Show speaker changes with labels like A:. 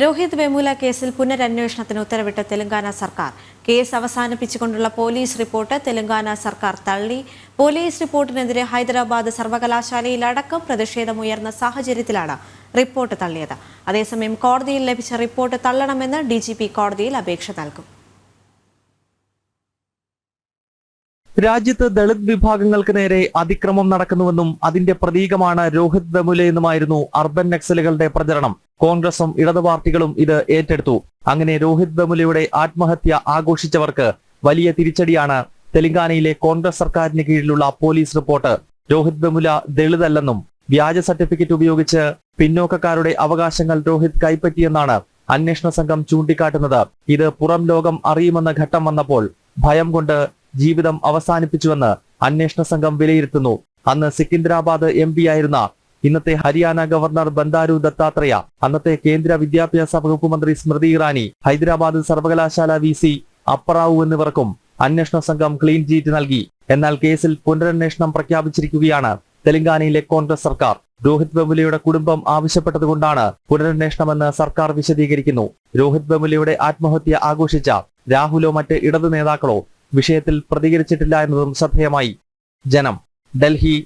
A: രോഹിത് വെമുല കേസിൽ പുനരന്വേഷണത്തിന് ഉത്തരവിട്ട തെലങ്കാന സർക്കാർ. Case അവസാനിപ്പിച്ചുകൊണ്ടുള്ള police report Telangana സർക്കാർ തള്ളി. പോലീസ് റിപ്പോർട്ടിനെതിരെ ഹൈദരാബാദ് സർവകലാശാലയിലടക്കം പ്രതിഷേധമുയർന്ന സാഹചര്യത്തിലാണ് റിപ്പോർട്ട് തള്ളിയത്. അതേസമയം കോടതിയിൽ ലഭിച്ച റിപ്പോർട്ട് തള്ളണമെന്ന് DGP കോടതിയിൽ അപേക്ഷ നൽകും.
B: രാജ്യത്ത് ദളിത് വിഭാഗങ്ങൾക്ക് നേരെ അതിക്രമം നടക്കുന്നുവെന്നും അതിന്റെ പ്രതീകമാണ് രോഹിത് വെമുലയെന്നുമായിരുന്നു അർബൻ നക്സലുകളുടെ പ്രചരണം. കോൺഗ്രസും ഇടതു പാർട്ടികളും ഇത് ഏറ്റെടുത്തു. അങ്ങനെ രോഹിത് വെമുലയുടെ ആത്മഹത്യ ആഘോഷിച്ചവർക്ക് വലിയ തിരിച്ചടിയാണ് തെലങ്കാനയിലെ കോൺഗ്രസ് സർക്കാരിന് കീഴിലുള്ള പോലീസ് റിപ്പോർട്ട്. രോഹിത് വെമുല ദളിതല്ലെന്നും വ്യാജ സർട്ടിഫിക്കറ്റ് ഉപയോഗിച്ച് പിന്നോക്കക്കാരുടെ അവകാശങ്ങൾ രോഹിത് കൈപ്പറ്റിയെന്നാണ് അന്വേഷണ സംഘം ചൂണ്ടിക്കാട്ടുന്നത്. ഇത് പുറം ലോകം അറിയുമെന്ന ഘട്ടം വന്നപ്പോൾ ഭയം കൊണ്ട് ജീവിതം അവസാനിപ്പിച്ചുവെന്ന് അന്വേഷണ സംഘം വിലയിരുത്തുന്നു. അന്ന് സിക്കിന്ദ്രാബാദ് MP ആയിരുന്ന ഇന്നത്തെ ഹരിയാന ഗവർണർ ബന്ദാരു ദത്താത്രേയ, അന്നത്തെ കേന്ദ്ര വിദ്യാഭ്യാസ വകുപ്പ് മന്ത്രി സ്മൃതി ഇറാനി, ഹൈദരാബാദ് സർവകലാശാല VC അപ്പറാവു എന്നിവർക്കും അന്വേഷണ സംഘം ക്ലീൻ ചീറ്റ് നൽകി. എന്നാൽ കേസിൽ പുനരന്വേഷണം പ്രഖ്യാപിച്ചിരിക്കുകയാണ് തെലങ്കാനയിലെ കോൺഗ്രസ് സർക്കാർ. രോഹിത് വെമുലയുടെ കുടുംബം ആവശ്യപ്പെട്ടതുകൊണ്ടാണ് പുനരന്വേഷണമെന്ന് സർക്കാർ വിശദീകരിക്കുന്നു. രോഹിത് വെമുലയുടെ ആത്മഹത്യ ആഘോഷിച്ച രാഹുലോ മറ്റ് ഇടതു നേതാക്കളോ വിഷയത്തിൽ പ്രതികരിച്ചിട്ടില്ല എന്നതും ശ്രദ്ധേയമായി. ജനം, ഡൽഹി.